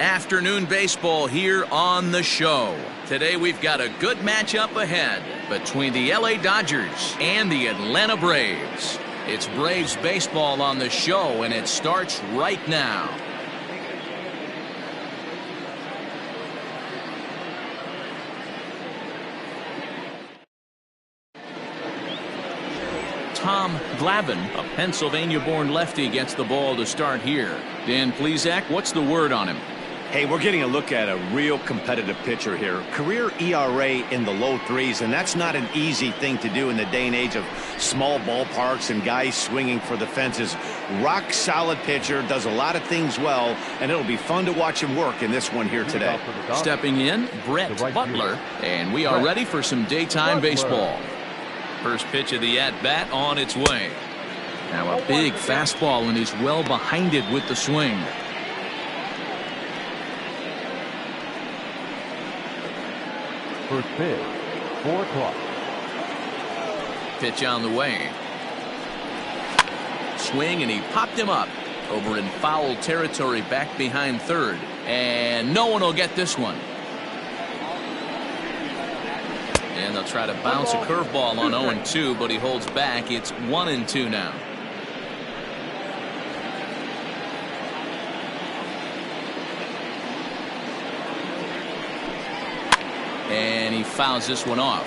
Afternoon baseball here on the show. Today we've got a good matchup ahead between the LA Dodgers and the Atlanta Braves. It's Braves baseball on the show, and it starts right now. Tom Glavine, a Pennsylvania-born lefty, gets the ball to start here. Dan Plesac, what's the word on him? Hey, we're getting a look at a real competitive pitcher here. Career ERA in the low threes, and that's not an easy thing to do in the day and age of small ballparks and guys swinging for the fences. Rock solid pitcher, does a lot of things well, and it'll be fun to watch him work in this one here today. Stepping in, Brett Butler, and we are ready for some daytime baseball. First pitch of the at-bat on its way. Now a big fastball, and he's well behind it with the swing. First pitch, 4 o'clock. Pitch on the way. Swing, and he popped him up over in foul territory back behind third. And no one will get this one. And they'll try to bounce a curveball on 0-2, but he holds back. It's 1-2 now. And he fouls this one off.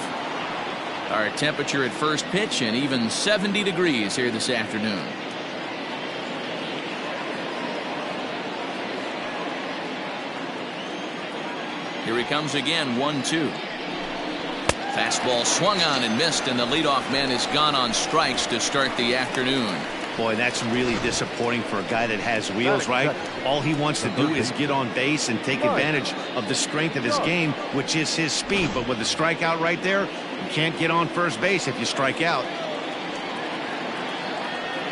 Our temperature at first pitch, and even 70 degrees here this afternoon. Here he comes again, 1-2. Fastball swung on and missed, and the leadoff man is gone on strikes to start the afternoon. Boy, that's really disappointing for a guy that has wheels, right? All he wants to do is get on base and take advantage of the strength of his game, which is his speed. But with the strikeout right there, you can't get on first base if you strike out.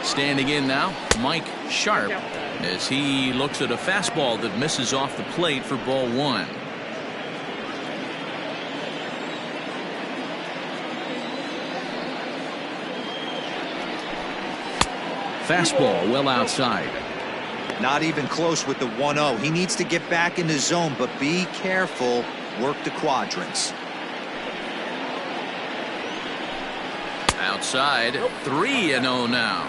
Standing in now, Mike Sharp, as he looks at a fastball that misses off the plate for ball one. Fastball well outside. Not even close with the 1-0. He needs to get back in the zone, but be careful. Work the quadrants. Outside, 3-0 now.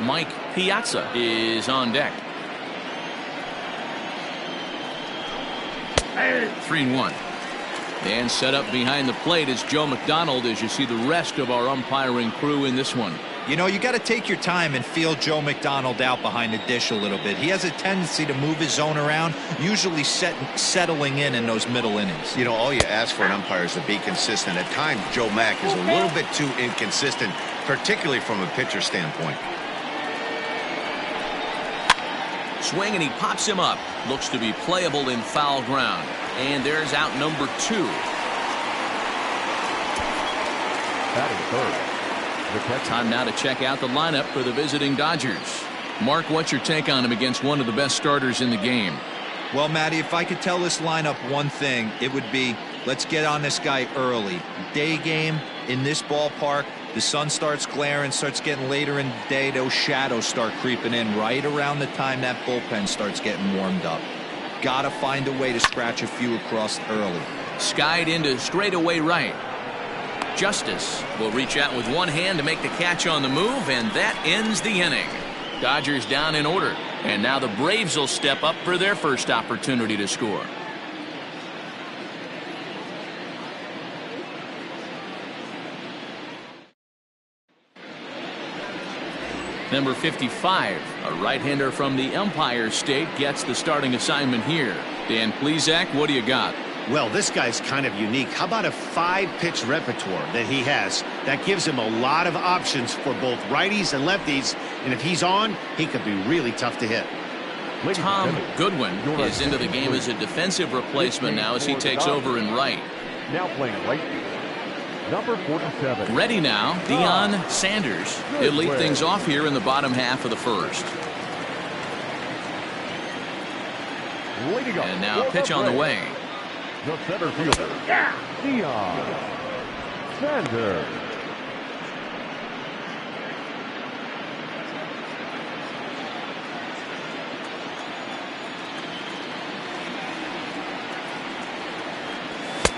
Mike Piazza is on deck. 3-1. And set up behind the plate is Joe McDonald, as you see the rest of our umpiring crew in this one. You know, you got to take your time and feel Joe McDonald out behind the dish a little bit. He has a tendency to move his zone around, usually settling in those middle innings. You know, all you ask for an umpire is to be consistent. At times, Joe Mack is a little bit too inconsistent, particularly from a pitcher standpoint. Swing, and he pops him up. Looks to be playable in foul ground. And there's out number 2. Batting third. Time now to check out the lineup for the visiting Dodgers. Mark, what's your take on him against one of the best starters in the game? Well, Matty, if I could tell this lineup one thing, it would be let's get on this guy early. Day game in this ballpark, the sun starts glaring, starts getting later in the day, those shadows start creeping in right around the time that bullpen starts getting warmed up. Gotta find a way to scratch a few across early. Skied into straightaway right. Justice will reach out with one hand to make the catch on the move, and that ends the inning. Dodgers down in order, and now the Braves will step up for their first opportunity to score. Number 55, a right-hander from the Empire State, gets the starting assignment here. Dan Plesac, what do you got? Well, this guy's kind of unique. How about a 5-pitch repertoire that he has? That gives him a lot of options for both righties and lefties. And if he's on, he could be really tough to hit. Tom Goodwin is into the game as a defensive replacement now as he takes over in right. Now playing right field, number 47. Ready now, Deion Sanders. He'll lead things off here in the bottom half of the first. And now pitch on the way. The center fielder, Deion Sanders.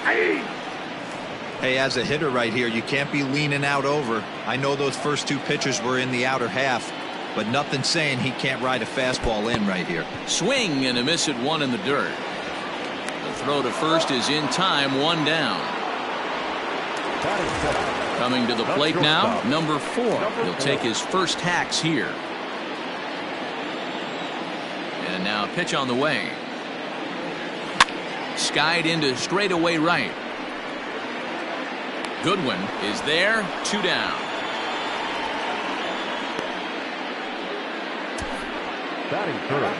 Hey, as a hitter right here, you can't be leaning out over. I know those first two pitchers were in the outer half, but nothing saying he can't ride a fastball in right here. Swing and a miss at one in the dirt. The throw to first is in time, one down. Coming to the plate now, number 4. He'll take his first hacks here. And now a pitch on the way. Skied into straightaway right. Goodwin is there, 2 down. Batting third.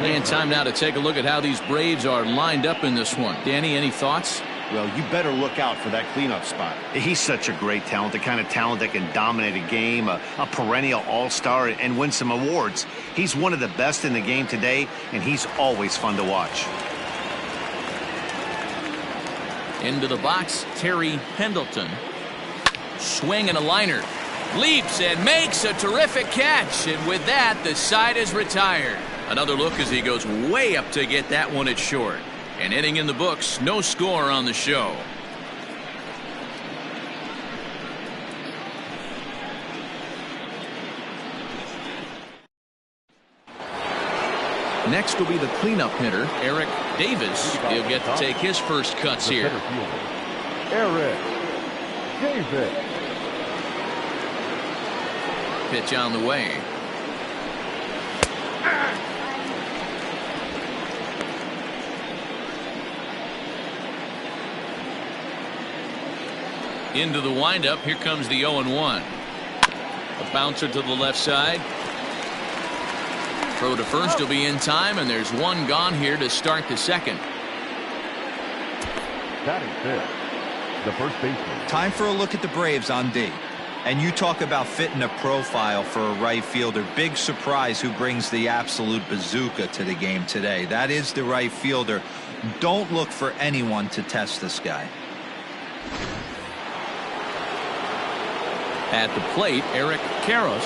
And time now to take a look at how these Braves are lined up in this one. Danny, any thoughts? Well, you better look out for that cleanup spot. He's such a great talent, the kind of talent that can dominate a game, a perennial all-star, and win some awards. He's one of the best in the game today, and he's always fun to watch. Into the box, Terry Pendleton. Swing and a liner. Leaps and makes a terrific catch. And with that, the side is retired. Another look as he goes way up to get that one at short. An inning in the books, no score on the show. Next will be the cleanup hitter, Eric Davis. He'll get to take his first cuts here. Eric Davis. Pitch on the way. Into the windup. Here comes the 0-1. A bouncer to the left side. Throw to first will be in time, and there's one gone here to start the second. Batting fifth, the first baseman. Time for a look at the Braves on D. And you talk about fitting a profile for a right fielder. Big surprise who brings the absolute bazooka to the game today. That is the right fielder. Don't look for anyone to test this guy. At the plate, Eric Karros.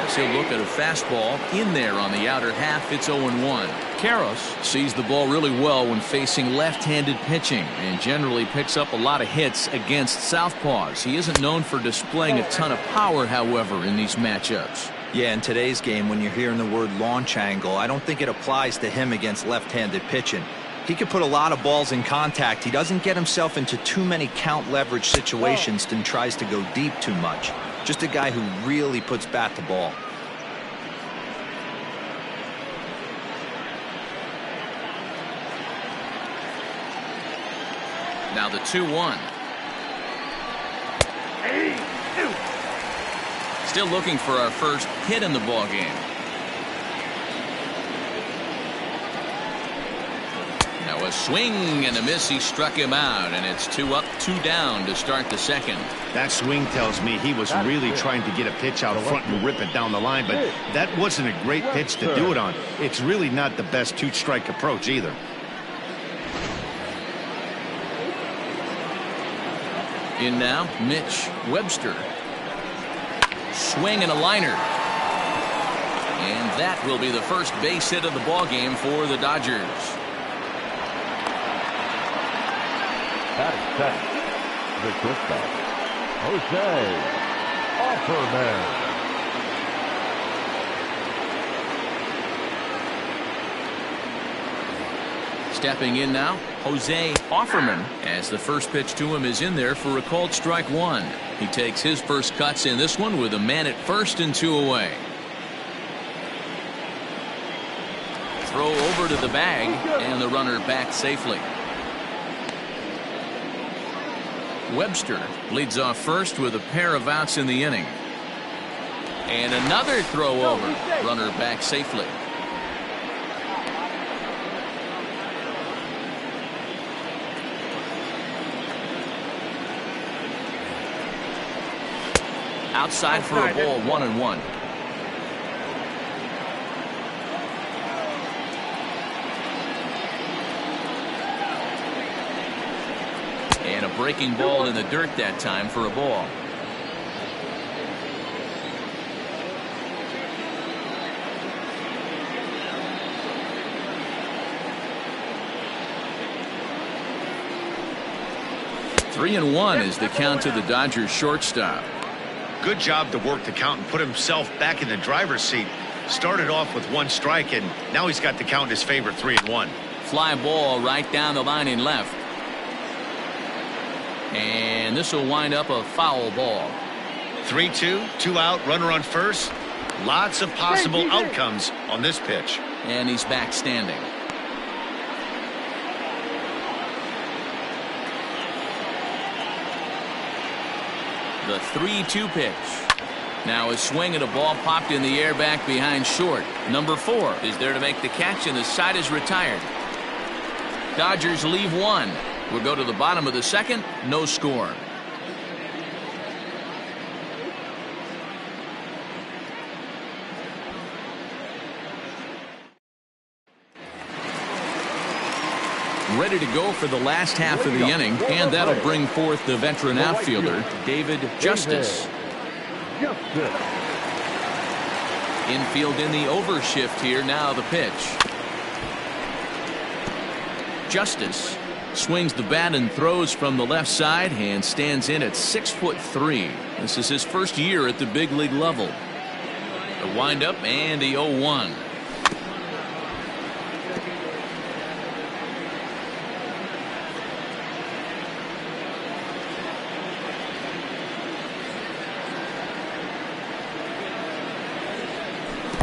As he'll look at a fastball in there on the outer half, it's 0-1. Karros sees the ball really well when facing left-handed pitching and generally picks up a lot of hits against southpaws. He isn't known for displaying a ton of power, however, in these matchups. Yeah, in today's game, when you're hearing the word launch angle, I don't think it applies to him against left-handed pitching. He could put a lot of balls in contact. He doesn't get himself into too many count leverage situations and tries to go deep too much. Just a guy who really puts bat to ball. Now the 2-1. Still looking for our first hit in the ball game. Now a swing and a miss. He struck him out, and it's 2 up, 2 down to start the second. That swing tells me he was really trying to get a pitch out front and rip it down the line, but that wasn't a great pitch to do it on. It's really not the best two-strike approach either. In now, Mitch Webster. Swing and a liner. And that will be the first base hit of the ball game for the Dodgers. Batting second, the shortstop, Jose Offerman. Stepping in now, Jose Offerman, as the first pitch to him is in there for a called strike 1. He takes his first cuts in this one with a man at first and 2 away. Throw over to the bag, and the runner back safely. Webster leads off first with a pair of outs in the inning. And another throw over, runner back safely. Outside for a ball, 1-1. And a breaking ball in the dirt that time for a ball. 3-1 is the count to the Dodgers shortstop. Good job to work the count and put himself back in the driver's seat. Started off with 1 strike, and now he's got the count in his favor, 3-1. Fly ball right down the line in left. And this will wind up a foul ball. 3-2, 2 out, runner on first. Lots of possible outcomes on this pitch. And he's back standing. The 3-2 pitch. Now a swing and a ball popped in the air back behind short. Number 4 is there to make the catch, and the side is retired. Dodgers leave 1. We'll go to the bottom of the second. No score. Ready to go for the last half of the inning, and that'll bring forth the veteran outfielder, David Justice. Infield in the overshift here. Now the pitch. Justice swings the bat and throws from the left side and stands in at 6'3". This is his first year at the big league level. The windup and the 0-1.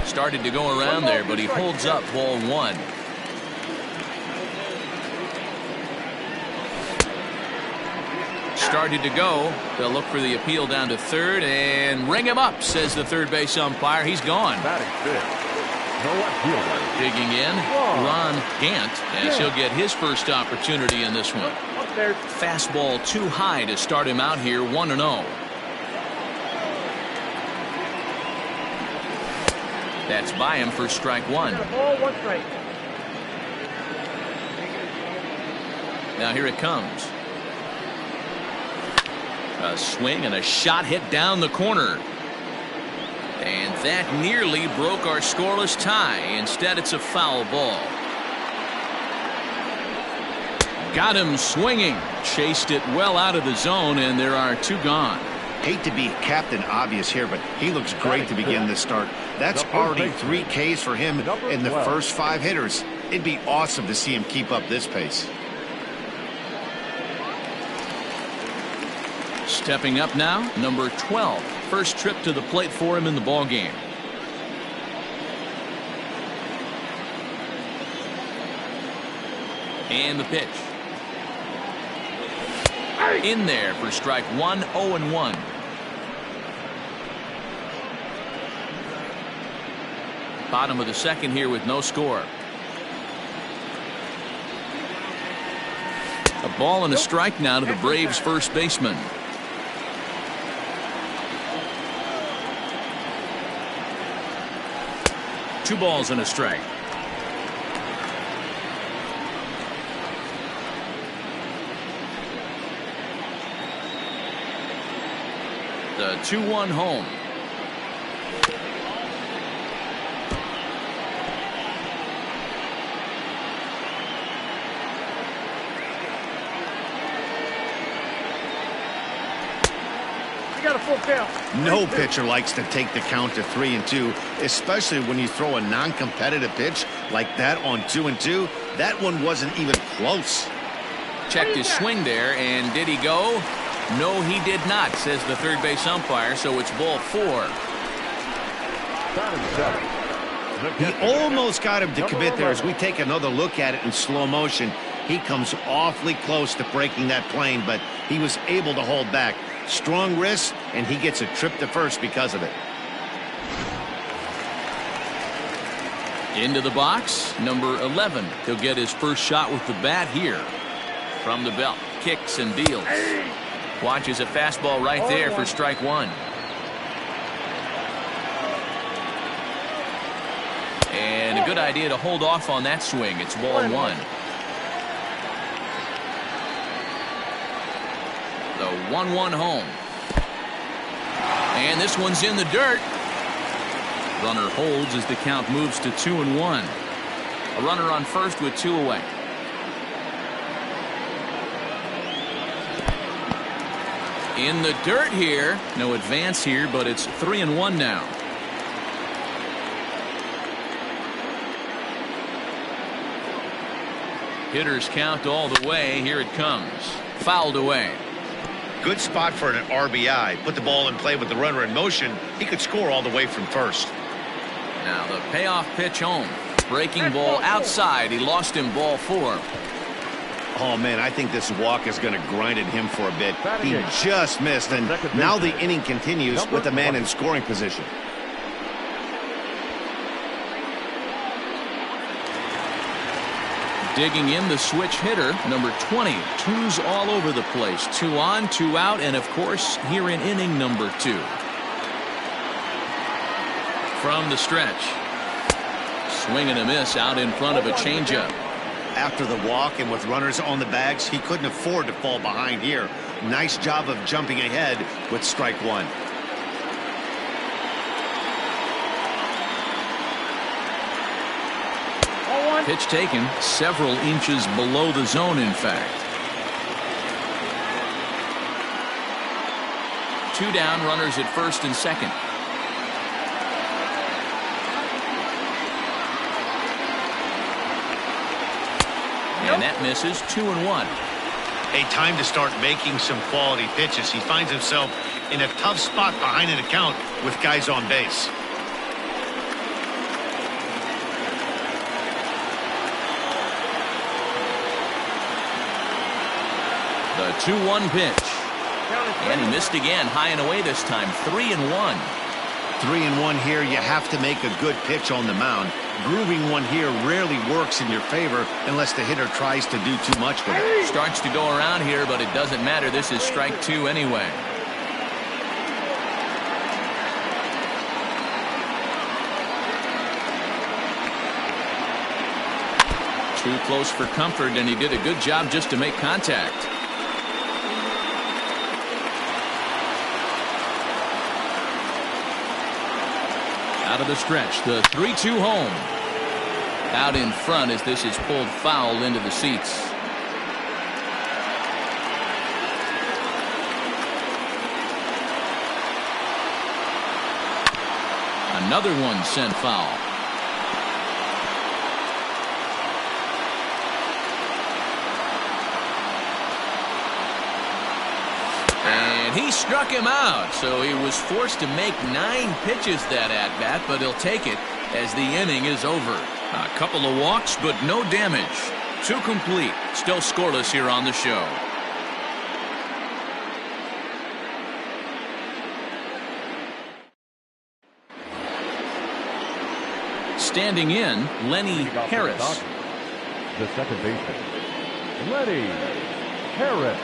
Started to go around there, but he holds up. Ball 1. Started to go. They'll look for the appeal down to third and ring him up, says the third base umpire. He's gone. Digging in, Ron Gant, as he'll get his first opportunity in this one. Fastball too high to start him out here, 1-0. That's by him for strike 1. Now here it comes. A swing and a shot hit down the corner. And that nearly broke our scoreless tie. Instead, it's a foul ball. Got him swinging. Chased it well out of the zone, and there are 2 gone. Hate to be Captain Obvious here, but he looks great to begin this start. That's already 3 Ks for him in the first 5 hitters. It'd be awesome to see him keep up this pace. Stepping up now, number 12. First trip to the plate for him in the ball game. And the pitch. In there for strike 1, 0-1. Bottom of the second here with no score. A ball and a strike now to the Braves first baseman. Two balls and a strike. The 2-1 home. Got a full count. No pitcher likes to take the count to 3-2, especially when you throw a non-competitive pitch like that on 2-2. That one wasn't even close. Checked his swing there, and did he go? No, he did not, says the third base umpire, so it's ball 4. He almost got him to commit there. As we take another look at it in slow motion, he comes awfully close to breaking that plane, but he was able to hold back. Strong wrist, and he gets a trip to first because of it. Into the box, number 11. He'll get his first shot with the bat here. From the belt, kicks and deals. Watches a fastball right there for strike 1. And a good idea to hold off on that swing. It's ball 1. The 1-1 home. And this one's in the dirt. Runner holds as the count moves to 2-1. A runner on first with 2 away. In the dirt here. No advance here, but it's 3-1 now. Hitters count all the way. Here it comes. Fouled away. Good spot for an RBI. Put the ball in play with the runner in motion. He could score all the way from first. Now the payoff pitch home. Breaking ball outside. He lost him, ball 4. Oh, man, I think this walk is going to grind at him for a bit. He just missed, and now the inning continues with the man in scoring position. Digging in, the switch hitter, number 20. Twos all over the place. 2 on, 2 out, and, of course, here in inning number 2. From the stretch. Swing and a miss out in front of a changeup. After the walk and with runners on the bags, he couldn't afford to fall behind here. Nice job of jumping ahead with strike 1. Pitch taken several inches below the zone, in fact. 2 down, runners at first and second. And that misses. 2-1. A time to start making some quality pitches. He finds himself in a tough spot behind an account with guys on base. The 2-1 pitch. And he missed again, high and away this time. 3-1. 3-1 here. You have to make a good pitch on the mound. Grooving one here rarely works in your favor unless the hitter tries to do too much with it. Starts to go around here, but it doesn't matter. This is strike 2 anyway. Too close for comfort, and he did a good job just to make contact. Out of the stretch, the 3-2 home. Out in front as this is pulled foul into the seats. Another one sent foul. And he struck him out, so he was forced to make 9 pitches that at-bat, but he'll take it as the inning is over. A couple of walks, but no damage. 2 complete. Still scoreless here on the show. Standing in, Lenny Harris. The second baseman, Lenny Harris.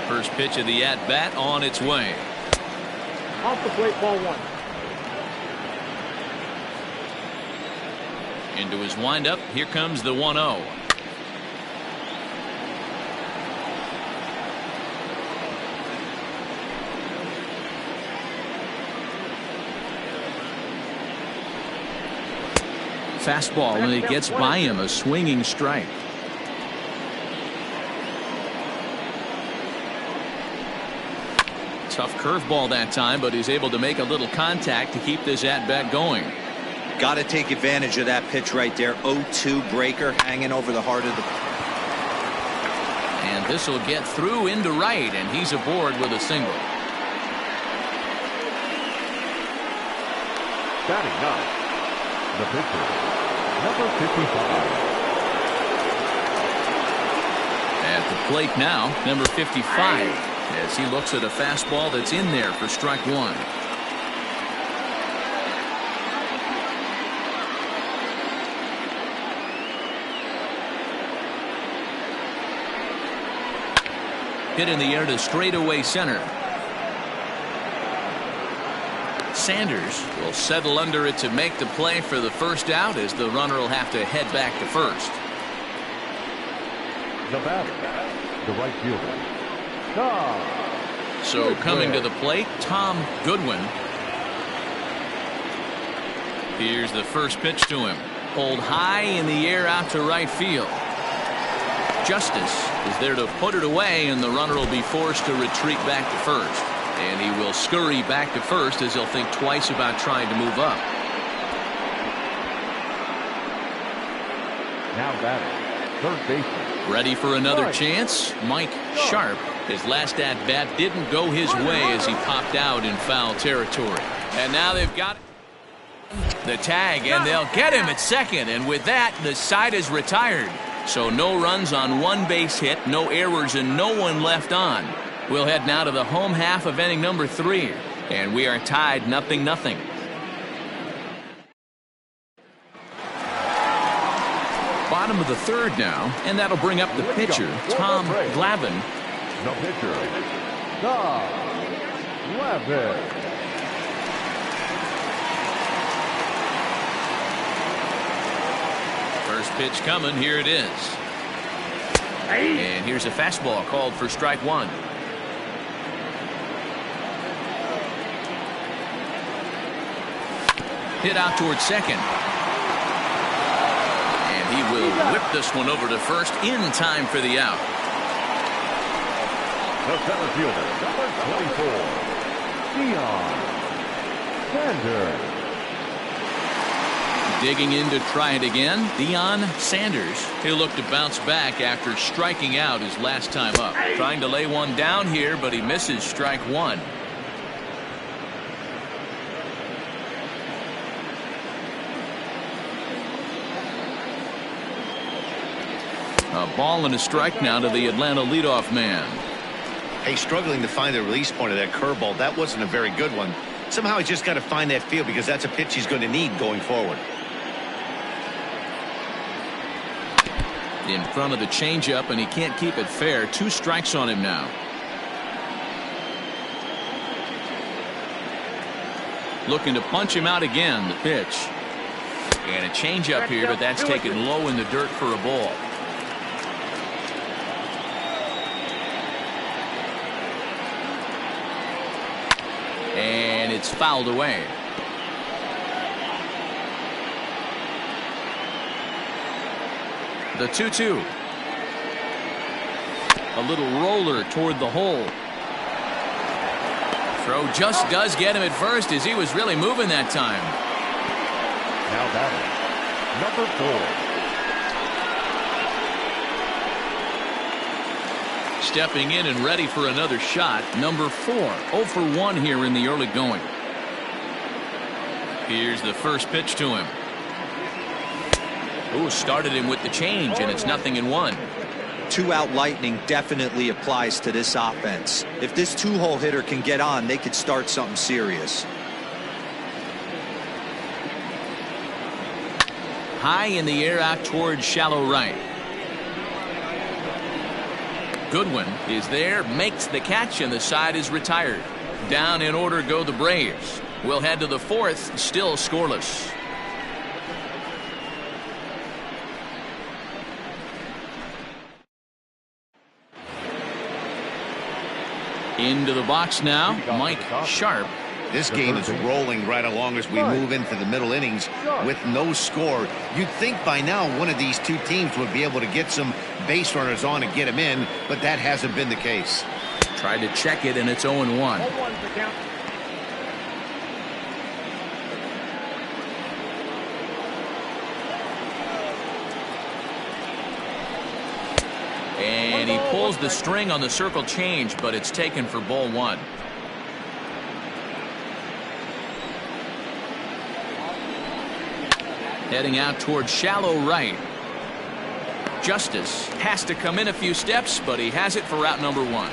First pitch of the at-bat on its way. Off the plate, ball 1. Into his windup, here comes the 1-0. Fastball, and it gets by him, a swinging strike. Tough curveball that time, but he's able to make a little contact to keep this at-bat going. Got to take advantage of that pitch right there. 0-2 breaker hanging over the heart of the. And this will get through into right, and he's aboard with a single. Batting 9. The pitcher, number 55. At the plate now, number 55, as he looks at a fastball that's in there for strike 1. Hit in the air to straightaway center. Sanders will settle under it to make the play for the first out, as the runner will have to head back to first. The batter, the right fielder, Tom So coming to Goodwin. the plate, Tom Goodwin. Here's the first pitch to him. Pulled high in the air out to right field. Justice is there to put it away, and the runner will be forced to retreat back to first. And he will scurry back to first as he'll think twice about trying to move up. Now batting, third baseman. Ready for another chance? Mike Sharp. His last at-bat didn't go his way as he popped out in foul territory. And now they've got the tag, and they'll get him at second. And with that, the side is retired. So no runs on one base hit, no errors, and no one left on. We'll head now to the home half of inning number 3. And we are tied 0-0. Bottom of the third now, and that'll bring up the pitcher, Tom Glavine. The pitcher, Tom Glavine. First pitch coming, here it is. And here's a fastball called for strike 1. Hit out towards second. And he will whip this one over to first in time for the out. The center fielder, number 24, Deion Sanders. Digging in to try it again, Deion Sanders. He'll look to bounce back after striking out his last time up. Trying to lay one down here, but he misses strike 1. A ball and a strike now to the Atlanta leadoff man. Hey, struggling to find the release point of that curveball. That wasn't a very good one. Somehow he's just got to find that feel, because that's a pitch he's going to need going forward. In front of the changeup, and he can't keep it fair. 2 strikes on him now. Looking to punch him out again, the pitch. And a changeup here, but that's taken low in the dirt for a ball. And it's fouled away. The 2-2. A little roller toward the hole. Throw just does get him at first, as he was really moving that time. Now batting, number 4. Stepping in and ready for another shot, number 4. 0 for 1 here in the early going. Here's the first pitch to him. Ooh, started him with the change, and it's 0-1. 2-out lightning definitely applies to this offense. If this 2-hole hitter can get on, they could start something serious. High in the air out towards shallow right. Goodwin is there, makes the catch, and the side is retired. Down in order go the Braves. We'll head to the 4th, still scoreless. Into the box now, Mike Sharp. This game is rolling right along as we move into the middle innings with no score. You'd think by now one of these two teams would be able to get some base runners on and get them in, but that hasn't been the case. Tried to check it, and it's 0-1. And he pulls the string on the circle change, but it's taken for ball 1. Heading out towards shallow right. Justice has to come in a few steps, but he has it for route number 1.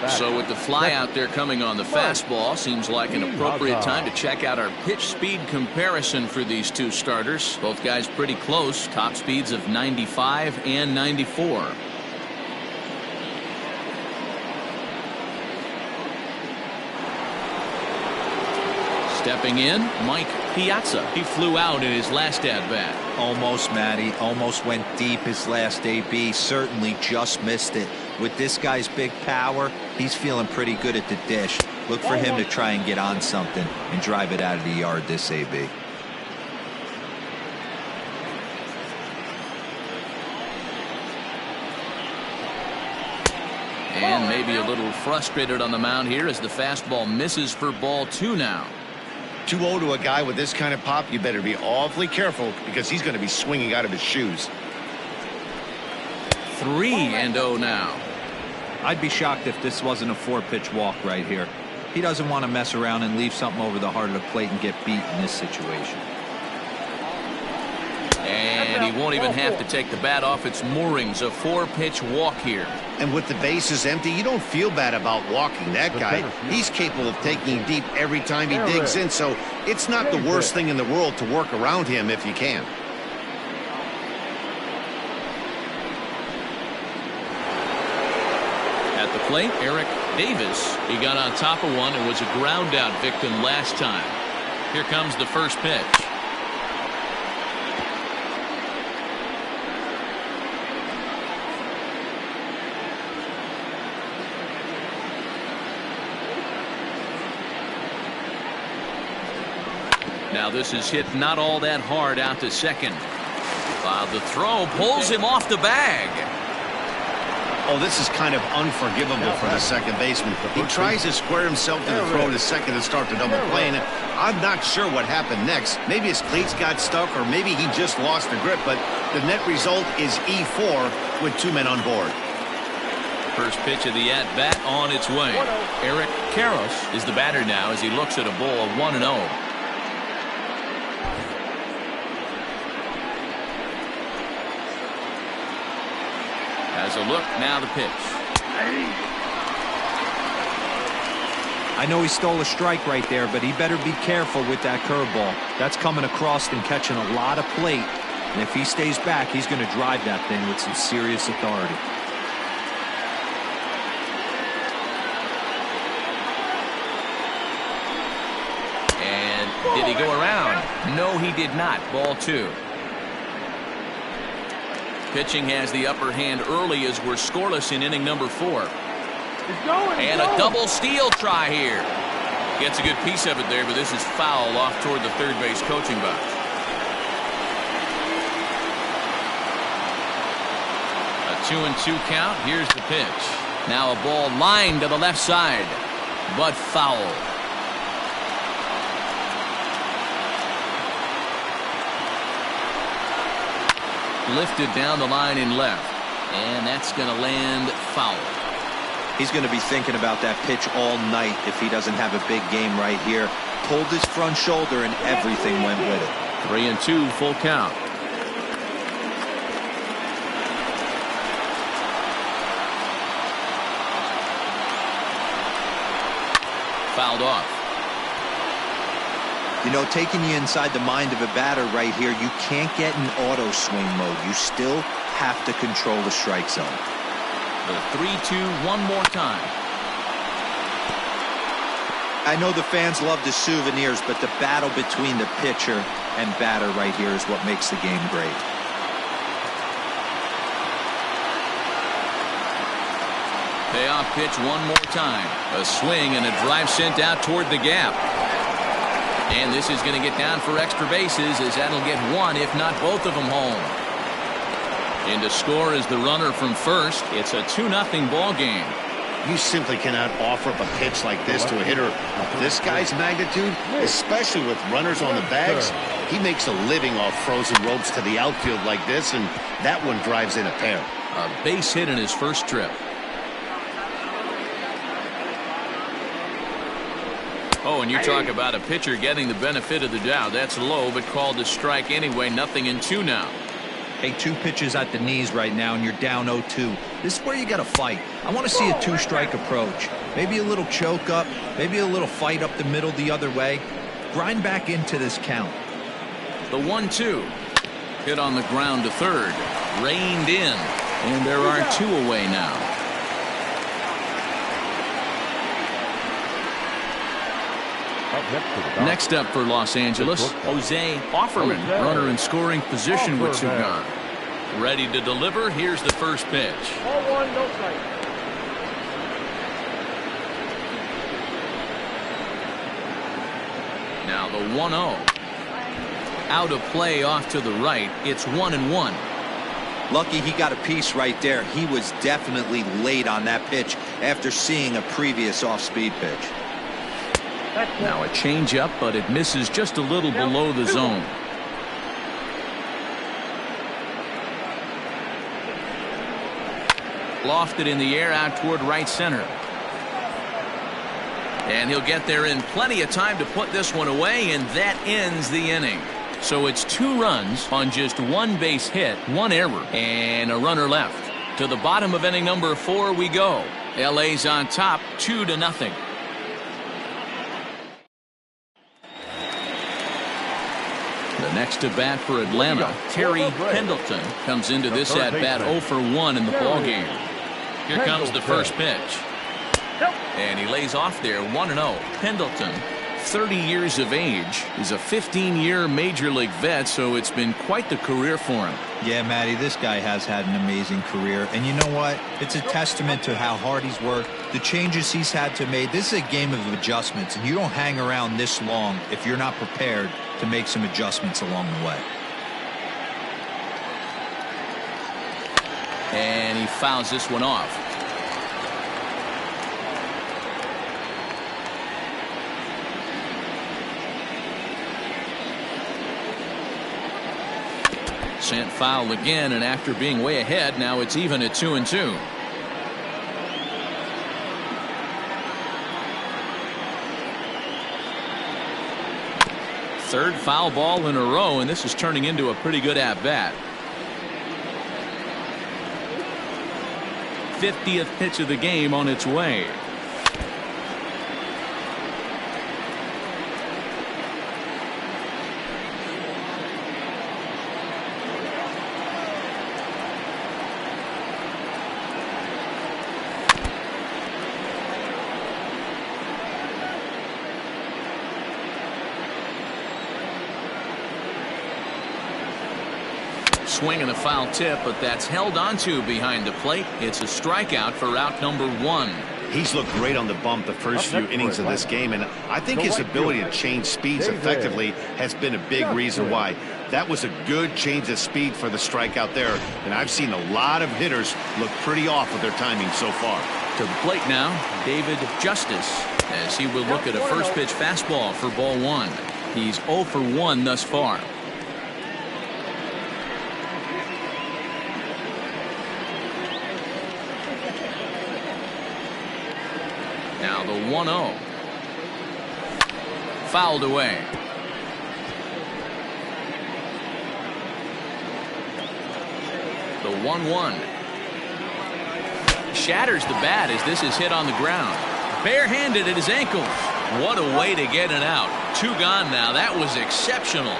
So with the fly out there coming on the fastball, seems like an appropriate time to check out our pitch speed comparison for these two starters. Both guys pretty close, top speeds of 95 and 94. Stepping in, Mike Piazza. He flew out in his last at-bat. Almost, Matty. Almost went deep his last AB. Certainly just missed it. With this guy's big power, he's feeling pretty good at the dish. Look for him to try and get on something and drive it out of the yard this AB. And maybe a little frustrated on the mound here as the fastball misses for ball 2 now. 2-0 to a guy with this kind of pop, you better be awfully careful because he's going to be swinging out of his shoes. 3-0 now. I'd be shocked if this wasn't a 4-pitch walk right here. He doesn't want to mess around and leave something over the heart of the plate and get beat in this situation. And he won't even have to take the bat off its moorings. A 4-pitch walk here. And with the bases empty, you don't feel bad about walking that guy. He's capable of taking deep every time he digs in, so it's not the worst thing in the world to work around him if you can. At the plate, Eric Davis. He got on top of one and was a ground out victim last time. Here comes the first pitch. Now this is hit not all that hard out to second. The throw pulls him off the bag. Oh, this is kind of unforgivable for the second baseman. He tries to square himself to the throw to second and start the double play. And I'm not sure what happened next. Maybe his cleats got stuck or maybe he just lost the grip. But the net result is E4 with 2 men on board. First pitch of the at-bat on its way. Eric Karros is the batter now as he looks at a ball of 1-0. Has a look, now the pitch. I know he stole a strike right there, but he better be careful with that curveball. That's coming across and catching a lot of plate. And if he stays back, he's going to drive that thing with some serious authority. And did he go around? No, he did not. Ball 2. Pitching has the upper hand early as we're scoreless in inning number 4. And a double steal try here. Gets a good piece of it there, but this is foul off toward the third base coaching box. A 2-2 count. Here's the pitch. Now a ball lined to the left side, but foul. Lifted down the line in left, and that's going to land foul. He's going to be thinking about that pitch all night if he doesn't have a big game right here. Pulled his front shoulder and everything went with it. 3-2 full count. Fouled off. You know, taking you inside the mind of a batter right here, you can't get in auto swing mode. You still have to control the strike zone. The 3-2 one more time. I know the fans love the souvenirs, but the battle between the pitcher and batter right here is what makes the game great. Payoff pitch one more time. A swing and a drive sent out toward the gap. And this is going to get down for extra bases as that'll get one, if not both of them, home. In to score is the runner from first. It's a 2-0 ball game. You simply cannot offer up a pitch like this to a hitter of this guy's magnitude, especially with runners on the bags. He makes a living off frozen ropes to the outfield like this, and that one drives in a pair. A base hit in his first trip. Oh, and you talk about a pitcher getting the benefit of the doubt. That's low, but called a strike anyway. 0-2 now. Hey, 2 pitches at the knees right now, and you're down 0-2. This is where you got to fight. I want to see a 2-strike approach. Maybe a little choke up, maybe a little fight up the middle the other way. Grind back into this count. The 1-2. Hit on the ground to third. Reined in. And there are 2 away now. Next up for Los Angeles, Jose Offerman, runner in scoring position with 2 gone. Ready to deliver. Here's the first pitch. Now the 1-0. Out of play off to the right. It's 1-1. Lucky he got a piece right there. He was definitely late on that pitch after seeing a previous off-speed pitch. Now a changeup, but it misses just a little below the zone. Lofted in the air out toward right center. And he'll get there in plenty of time to put this one away, and that ends the inning. So it's 2 runs on just 1 base hit, 1 error, and a runner left. To the bottom of inning number 4 we go. LA's on top 2-0. The next to bat for Atlanta, Terry Pendleton, comes into this at bat 0 for 1 in the ballgame. Here comes the first pitch. And he lays off there 1-0. Pendleton, 30 years of age, is a 15-year major league vet, so it's been quite the career for him. Yeah, Matty, this guy has had an amazing career. And you know what? It's a testament to how hard he's worked, the changes he's had to make. This is a game of adjustments, and you don't hang around this long if you're not prepared to make some adjustments along the way. And he fouls this one off. Sent foul again, and after being way ahead, now it's even at 2-2. Third foul ball in a row, and this is turning into a pretty good at-bat. 50th pitch of the game on its way. Swing and a foul tip, but that's held onto behind the plate. It's a strikeout for out number 1. He's looked great on the bump the first few innings of this game, and I think his ability to change speeds effectively has been a big reason why. That was a good change of speed for the strikeout there, and I've seen a lot of hitters look pretty off with their timing so far. To the plate now, David Justice, as he will look at a first pitch fastball for ball 1. He's 0 for 1 thus far. Now the 1-0. Fouled away. The 1-1. Shatters the bat as this is hit on the ground. Barehanded at his ankles. What a way to get it out. 2 gone now. That was exceptional.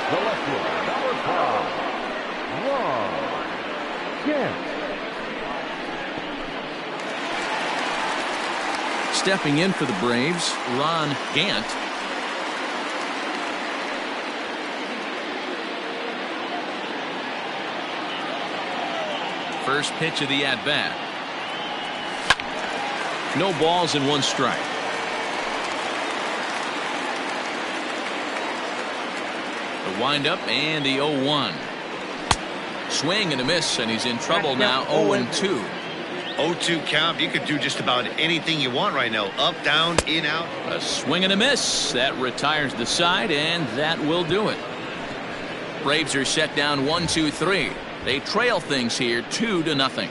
The left fielder, number 5, Ron Gant. Stepping in for the Braves, Ron Gant. First pitch of the at-bat. No balls and 1 strike. The windup and the 0-1. Swing and a miss, and he's in trouble now. 0-2. 0-2 count. You could do just about anything you want right now. Up, down, in, out. A swing and a miss. That retires the side, and that will do it. Braves are set down 1-2-3. They trail things here 2-0.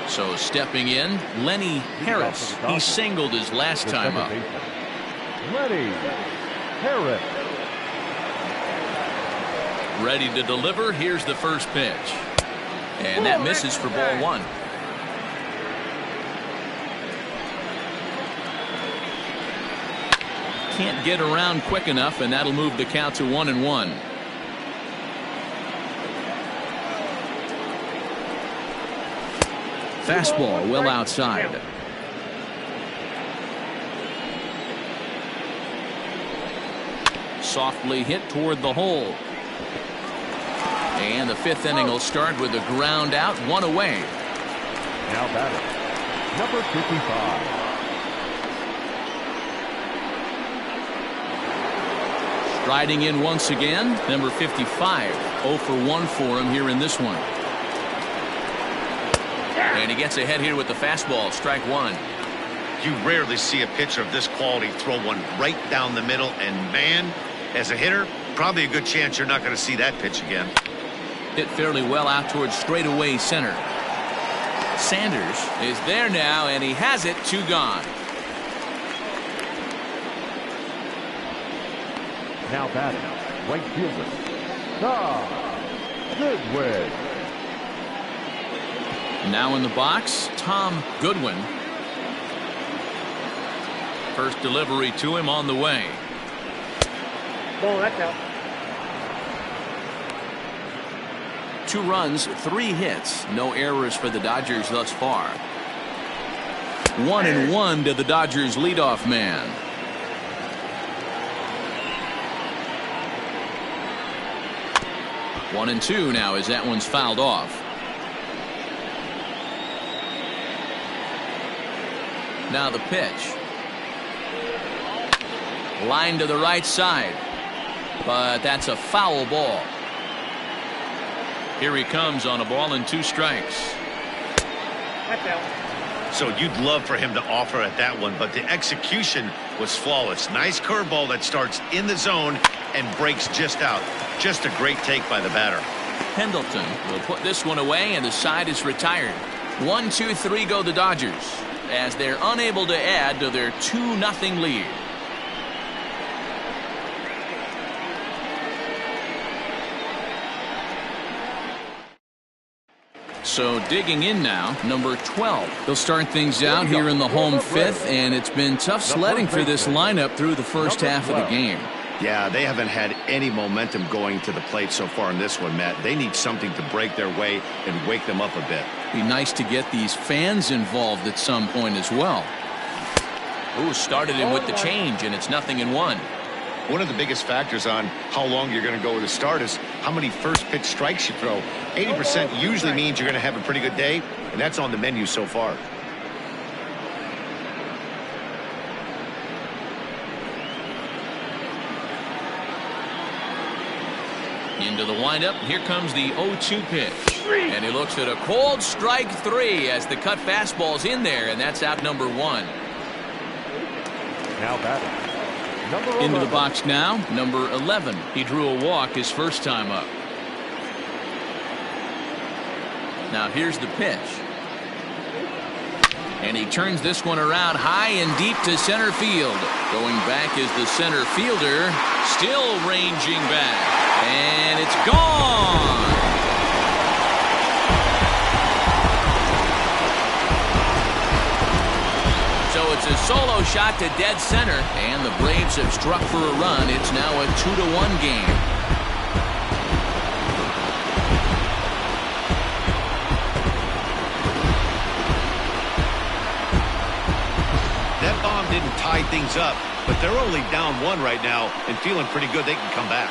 So stepping in, Lenny Harris. He singled his last time up. Lenny Harris. Ready to deliver. Here's the first pitch. And that misses for ball 1. Can't get around quick enough, and that'll move the count to 1-1. Fastball well outside. Softly hit toward the hole. And the fifth inning will start with a ground out, one away. Now batting, number 55. Striding in once again, number 55. 0 for 1 for him here in this one. And he gets ahead here with the fastball, strike one. You rarely see a pitcher of this quality throw one right down the middle, and man, as a hitter, probably a good chance you're not going to see that pitch again. Hit fairly well out towards straightaway center. Sanders is there now, and he has it, 2 gone. Now batting, right fielder, Goodwin. Now in the box, Tom Goodwin. First delivery to him on the way. Ball, that's out. 2 runs, 3 hits, no errors for the Dodgers thus far. 1-1 to the Dodgers leadoff man. One and 2 now as that one's fouled off. Now the pitch. Line to the right side. But that's a foul ball. Here he comes on a ball and 2 strikes. That's out. So you'd love for him to offer at that one, but the execution was flawless. Nice curveball that starts in the zone and breaks just out. Just a great take by the batter. Pendleton will put this one away, and the side is retired. 1-2-3 go the Dodgers as they're unable to add to their 2-0 lead. So digging in now, number 12. They'll start things out here in the home 5th, and it's been tough sledding for this lineup through the first half of the game. Yeah, they haven't had any momentum going to the plate so far in this one, Matt. They need something to break their way and wake them up a bit. Be nice to get these fans involved at some point as well. Ooh, started him with the change, and it's 0-1. One of the biggest factors on how long you're going to go with a start is how many first pitch strikes you throw. 80% usually means you're going to have a pretty good day, and that's on the menu so far. Into the windup. Here comes the 0-2 pitch. And he looks at a cold strike 3 as the cut fastball's in there, and that's out number 1. Now batting, number 11. Into the box now, number 11. He drew a walk his first time up. Now here's the pitch. And he turns this one around high and deep to center field. Going back is the center fielder, still ranging back. And it's gone. So it's a solo shot to dead center, and the Braves have struck for a run. It's now a 2-1 game. That bomb didn't tie things up, but they're only down 1 right now and feeling pretty good they can come back.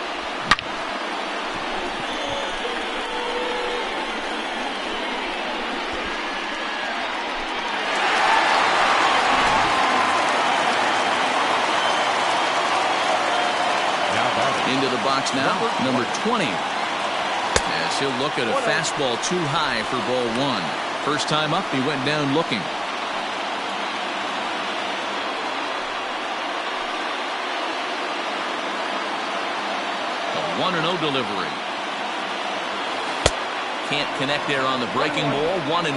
Into the box now, number 20. As he'll look at a fastball too high for ball 1. First time up, he went down looking. A 1-0 delivery. Can't connect there on the breaking ball. 1-1.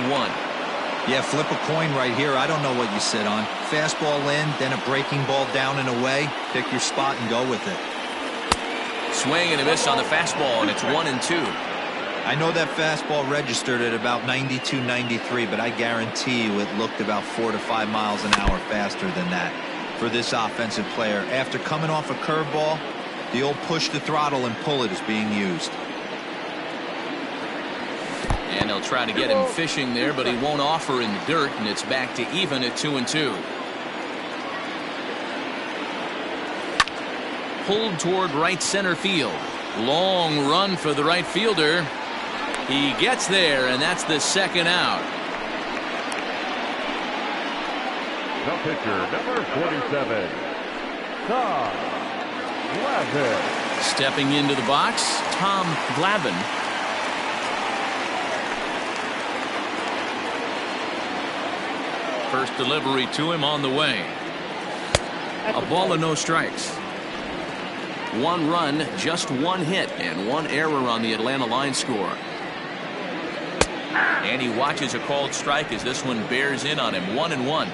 Yeah, flip a coin right here. I don't know what you sit on. Fastball in, then a breaking ball down and away. Pick your spot and go with it. Swing and a miss on the fastball, and it's 1-2. I know that fastball registered at about 92, 93, but I guarantee you it looked about 4 to 5 miles an hour faster than that for this offensive player. After coming off a curveball, the old push the throttle and pull it is being used. And they'll try to get him fishing there, but he won't offer in the dirt, and it's back to even at 2-2. Pulled toward right center field. Long run for the right fielder. He gets there, and that's the second out. The pitcher, number 47, Tom Glavine. Stepping into the box, Tom Glavine. First delivery to him on the way. A ball and no strikes. One run, just one hit, and one error on the Atlanta line score. And he watches a called strike as this one bears in on him. 1-1.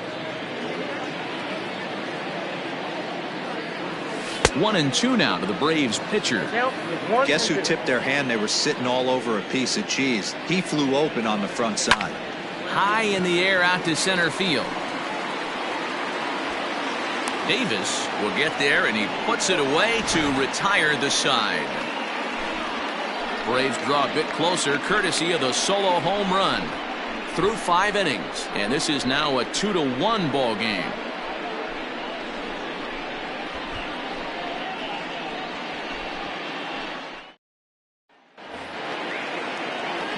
1-2 now to the Braves pitcher. Guess who tipped their hand? They were sitting all over a piece of cheese. He flew open on the front side. High in the air out to center field. Davis will get there, and he puts it away to retire the side. Braves draw a bit closer courtesy of the solo home run. Through 5 innings, and this is now a 2-1 ball game.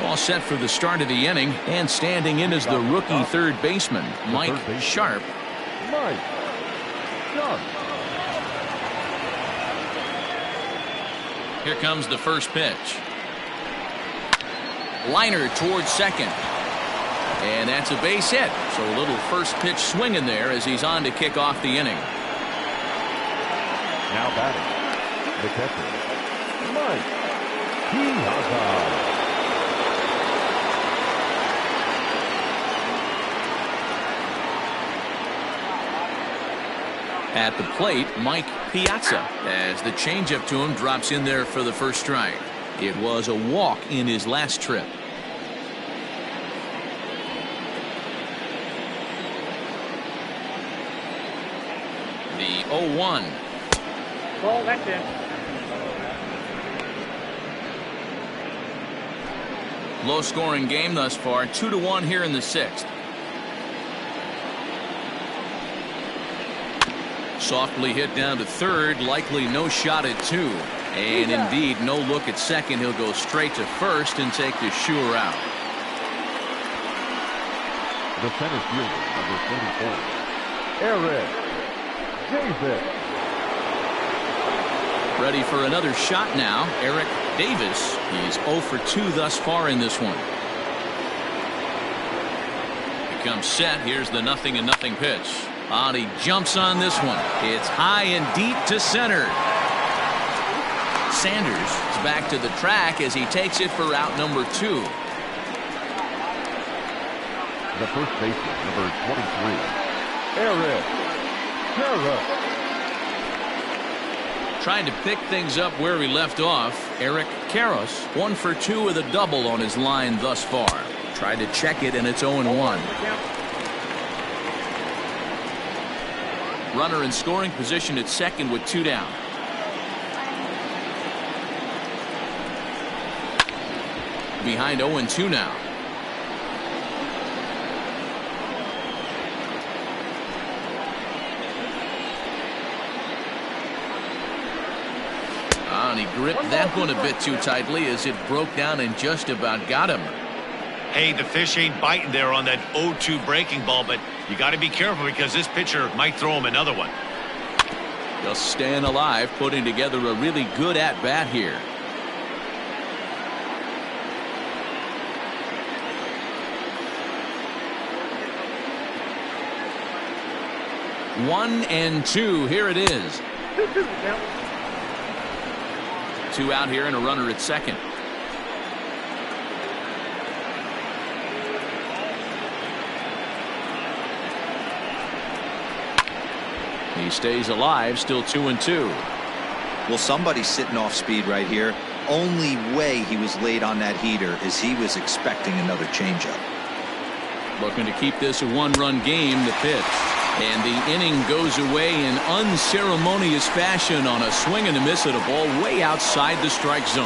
All set for the start of the inning, and standing in is the rookie third baseman, Mike Sharp. Mike Sharp. Here comes the first pitch. Liner towards second. And that's a base hit. So a little first pitch swing in there as he's on to kick off the inning. Now batting, the catcher, Mike Piazza. At the plate, Mike Piazza, as the changeup to him drops in there for the first strike. It was a walk in his last trip. The 0-1. Ball, that's it. Low scoring game thus far. 2-1 here in the 6th. Softly hit down to third, likely no shot at 2. And indeed, no look at second. He'll go straight to first and take the sure out. The center fielder, number 24, Eric Davis. Ready for another shot now, Eric Davis. He's 0 for 2 thus far in this one. He comes set. Here's the 0-0 pitch. And he jumps on this one. It's high and deep to center. Sanders is back to the track as he takes it for route number 2. The first baseman, number 23, Eric Carrera. Trying to pick things up where he left off. Eric Karros, 1 for 2 with a double on his line thus far. Tried to check it, and it's 0-1. Runner in scoring position at second with 2 down. Behind 0-2 now. And he gripped that one a bit too tightly as it broke down and just about got him. Hey, the fish ain't biting there on that 0-2 breaking ball, but you got to be careful because this pitcher might throw him another one. Just staying alive, putting together a really good at-bat here. One and 2. Here it is. 2 out here and a runner at second. He stays alive, still 2-2. Well, somebody's sitting off speed right here. Only way he was late on that heater is he was expecting another changeup. Looking to keep this a 1-run game. The pitch. And the inning goes away in unceremonious fashion on a swing and a miss at a ball way outside the strike zone.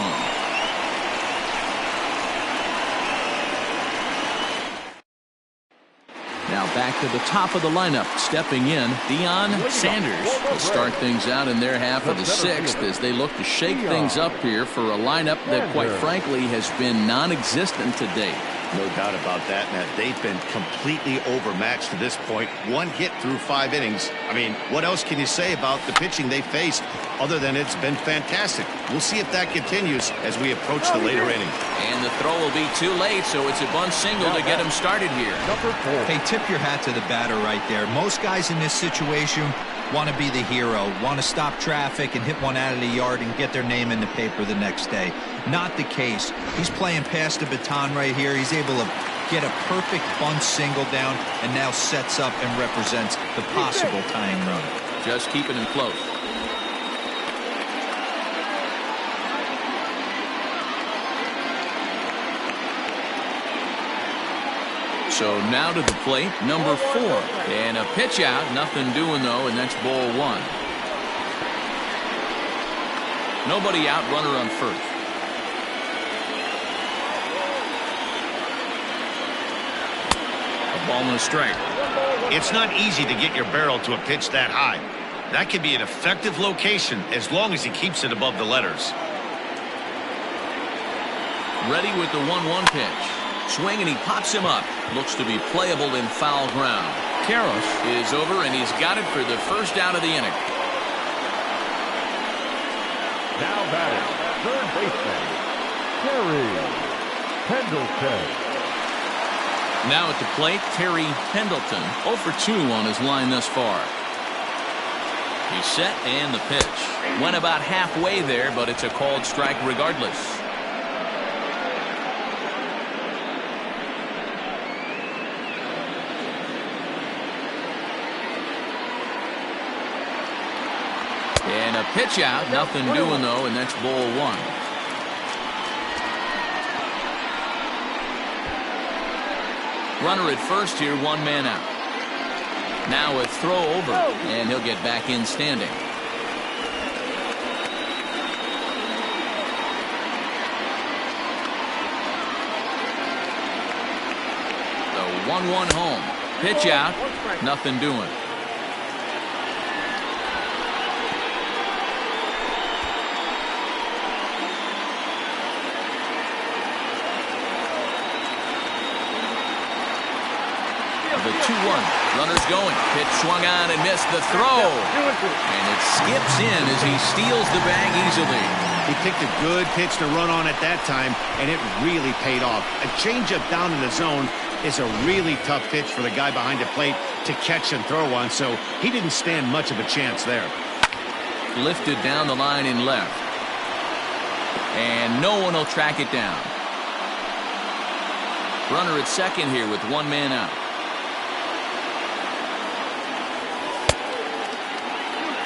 Now back to the top of the lineup. Stepping in, Deion Sanders will start things out in their half of the sixth as they look to shake things up here for a lineup that, quite frankly, has been non-existent to date. No doubt about that, Matt. They've been completely overmatched to this point. One hit through 5 innings. I mean, what else can you say about the pitching they faced other than it's been fantastic? We'll see if that continues as we approach the later innings. And the throw will be too late, so it's a bunt single to get him started here. Hey, tip your hat to the batter right there. Most guys in this situation want to be the hero, want to stop traffic and hit one out of the yard and get their name in the paper the next day. Not the case. He's playing past the baton right here. He's able to get a perfect bunt single down and now sets up and represents the possible tying run. Just keeping him close. So now to the plate, number 4. And a pitch out, nothing doing though, and that's ball 1. Nobody out, runner on first. A ball and a strike. It's not easy to get your barrel to a pitch that high. That can be an effective location as long as he keeps it above the letters. Ready with the 1-1 pitch. Swing and he pops him up. Looks to be playable in foul ground. Karros is over and he's got it for the first out of the inning. Now batting, third baseman, Terry Pendleton. Now at the plate, Terry Pendleton. 0 for 2 on his line thus far. He's set and the pitch. Went about halfway there, but it's a called strike regardless. And a pitch out, nothing doing though, and that's ball 1. Runner at first here, 1 man out. Now a throw over, and he'll get back in standing. The 1-1 home. Pitch out, nothing doing. The 2-1. Runners going. Pitch swung on and missed the throw. And it skips in as he steals the bag easily. He picked a good pitch to run on at that time, and it really paid off. A changeup down in the zone is a really tough pitch for the guy behind the plate to catch and throw on, so he didn't stand much of a chance there. Lifted down the line in left. And no one will track it down. Runner at second here with 1 man out.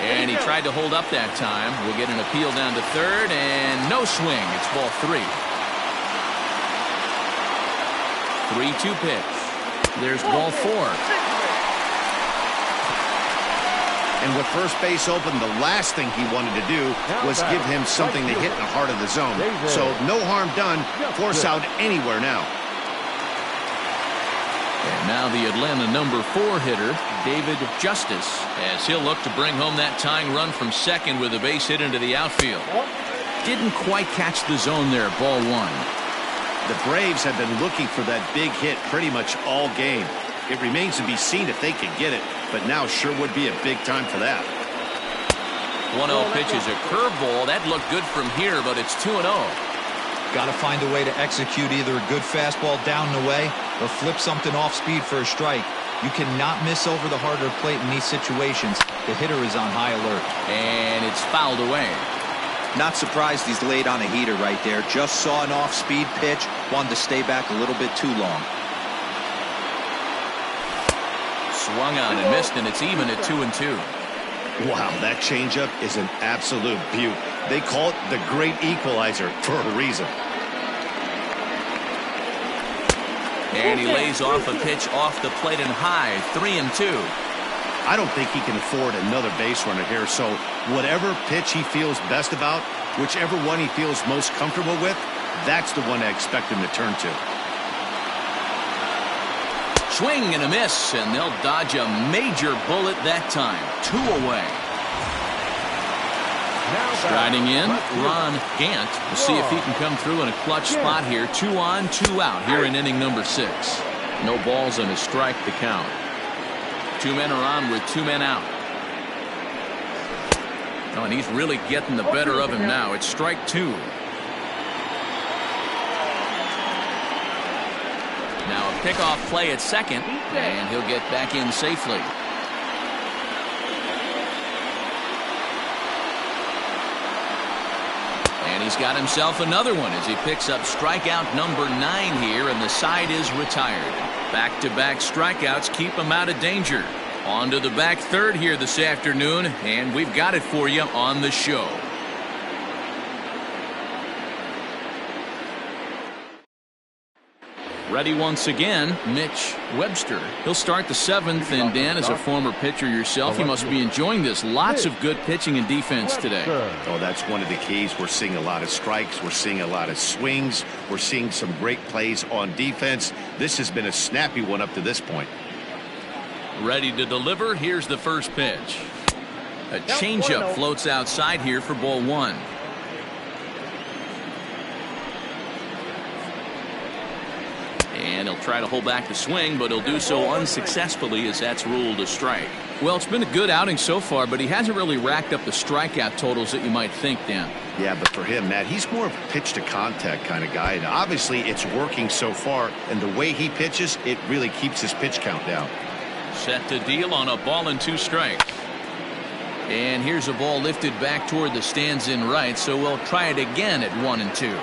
And he tried to hold up that time. We'll get an appeal down to third, and no swing. It's ball 3. 3-2 pitch. There's ball 4. And with first base open, the last thing he wanted to do was give him something to hit in the heart of the zone. So no harm done. Force out anywhere now. And now the Atlanta number 4 hitter, David Justice, as he'll look to bring home that tying run from second with a base hit into the outfield. Didn't quite catch the zone there, ball 1. The Braves have been looking for that big hit pretty much all game. It remains to be seen if they can get it, but now sure would be a big time for that. 1-0 pitch is a curveball. That looked good from here, but it's 2-0. Got to find a way to execute either a good fastball down and away or flip something off speed for a strike. You cannot miss over the harder plate in these situations. The hitter is on high alert. And it's fouled away. Not surprised he's laid on a heater right there. Just saw an off-speed pitch. Wanted to stay back a little bit too long. Swung on and missed, and it's even at 2-2. Wow, that changeup is an absolute beaut. They call it the great equalizer for a reason. And he lays off a pitch off the plate and high. 3-2. I don't think he can afford another base runner here, so whatever pitch he feels best about, whichever one he feels most comfortable with, that's the one I expect him to turn to. swing and a miss, and they'll dodge a major bullet that time. 2 away. Striding in, Ron Gant. We'll see if he can come through in a clutch spot here. 2 on, 2 out here in inning number 6. No balls and a strike to count. 2 men are on with 2 men out. Oh, and he's really getting the better of him now. It's strike 2. Now a pickoff play at second, and he'll get back in safely. And he's got himself another one as he picks up strikeout number 9 here, and the side is retired. Back-to-back strikeouts keep him out of danger. On to the back third here this afternoon, and we've got it for you on the show. Ready once again, Mitch Webster. He'll start the 7th, and Dan, as a former pitcher yourself, you must be enjoying this. Lots of good pitching and defense today. Oh, that's one of the keys. We're seeing a lot of strikes. We're seeing a lot of swings. We're seeing some great plays on defense. This has been a snappy one up to this point. Ready to deliver. Here's the first pitch. A changeup floats outside here for ball 1. And he'll try to hold back the swing, but he'll do so unsuccessfully as that's ruled a strike. Well, it's been a good outing so far, but he hasn't really racked up the strikeout totals that you might think, Dan. Yeah, but for him, Matt, he's more of a pitch-to-contact kind of guy. And obviously, it's working so far, and the way he pitches, it really keeps his pitch count down. Set to deal on a ball and 2 strikes. And here's a ball lifted back toward the stands in right, so we'll try it again at 1 and 2.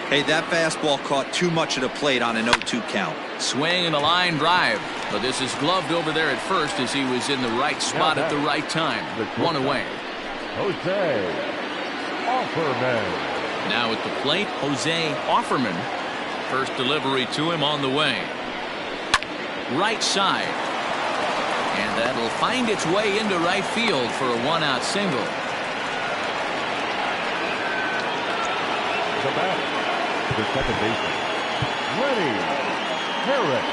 Hey, that fastball caught too much of the plate on an 0-2 count. Swing and a line drive, but this is gloved over there at first as he was in the right spot at the right time. 1 away. Jose Offerman. Now at the plate, Jose Offerman. First delivery to him on the way. Right side. And that'll find its way into right field for a 1-out single. The bat. The second baseman, Lenny Harris.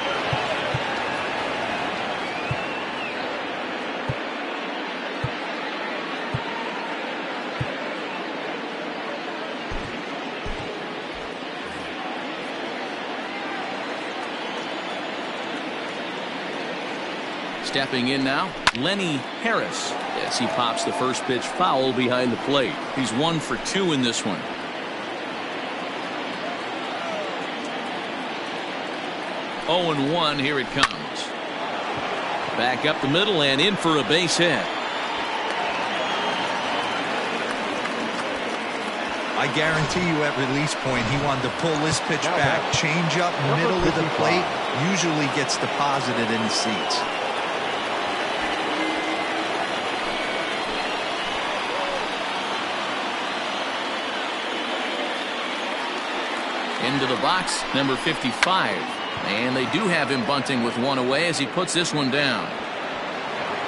Stepping in now, Lenny Harris. Yes, he pops the first pitch foul behind the plate. He's 1 for 2 in this one. 0-1, here it comes. Back up the middle and in for a base hit. I guarantee you at release point he wanted to pull this pitch back. Change up middle of the plate usually gets deposited in the seats. Into the box, number 55. And they do have him bunting with 1 away as he puts this one down.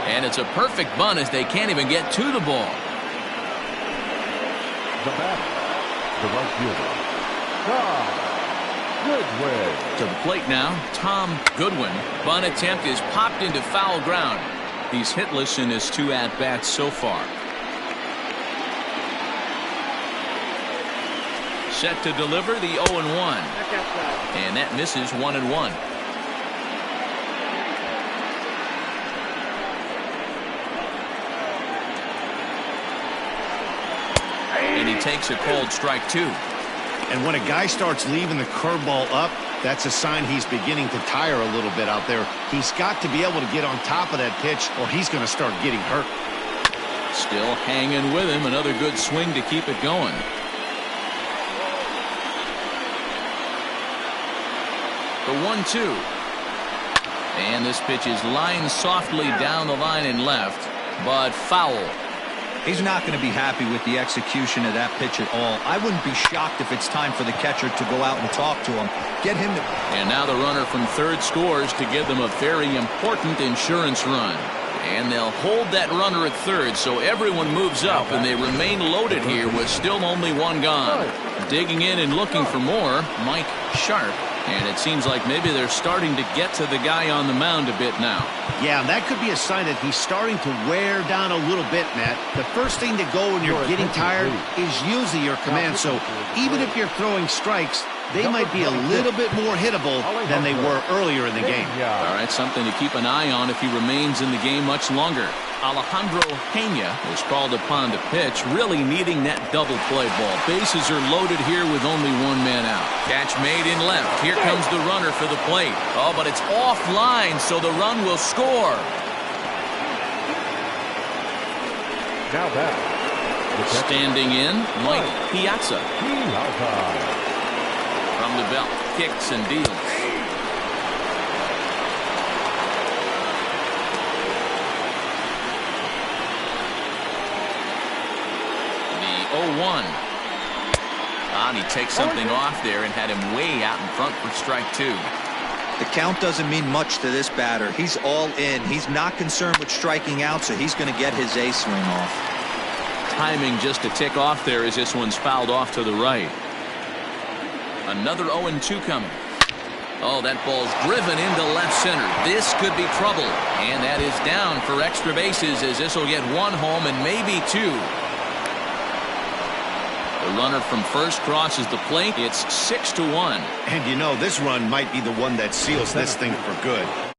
And it's a perfect bunt as they can't even get to the ball. The bat, the right fielder, Goodwin. To the plate now, Tom Goodwin. Bunt attempt is popped into foul ground. He's hitless in his 2 at-bats so far. Set to deliver the 0-1. And that misses 1-1. And he takes a cold strike 2. And when a guy starts leaving the curveball up, that's a sign he's beginning to tire a little bit out there. He's got to be able to get on top of that pitch or he's going to start getting hurt. Still hanging with him. Another good swing to keep it going. The 1-2. And this pitch is lined softly down the line and left, but foul. He's not going to be happy with the execution of that pitch at all. I wouldn't be shocked if it's time for the catcher to go out and talk to him. Get him to... And now the runner from third scores to give them a very important insurance run. And they'll hold that runner at third, so everyone moves up, and they remain loaded here with still only 1 gone. Digging in and looking for more, Mike Sharp. And it seems like maybe they're starting to get to the guy on the mound a bit now. Yeah, that could be a sign that he's starting to wear down a little bit, Matt. The first thing to go when you're getting tired is usually your command. So even if you're throwing strikes, they might be a little bit more hittable than they were earlier in the game. All right, something to keep an eye on if he remains in the game much longer. Alejandro Pena was called upon to pitch, really needing that double play ball. Bases are loaded here with only one man out. Catch made in left. Here comes the runner for the plate. Oh, but it's offline, so the run will score. Now back. Standing in, Mike Piazza. From the belt, kicks and deals. The 0-1. And he takes something off there and had him way out in front for strike two. The count doesn't mean much to this batter. He's all in. He's not concerned with striking out, so he's going to get his A swing off. Timing just a tick off there as this one's fouled off to the right. Another 0-2 coming. Oh, that ball's driven into left center. This could be trouble. And that is down for extra bases as this will get one home and maybe two. The runner from first crosses the plate. It's 6-1. And you know, this run might be the one that seals this thing for good.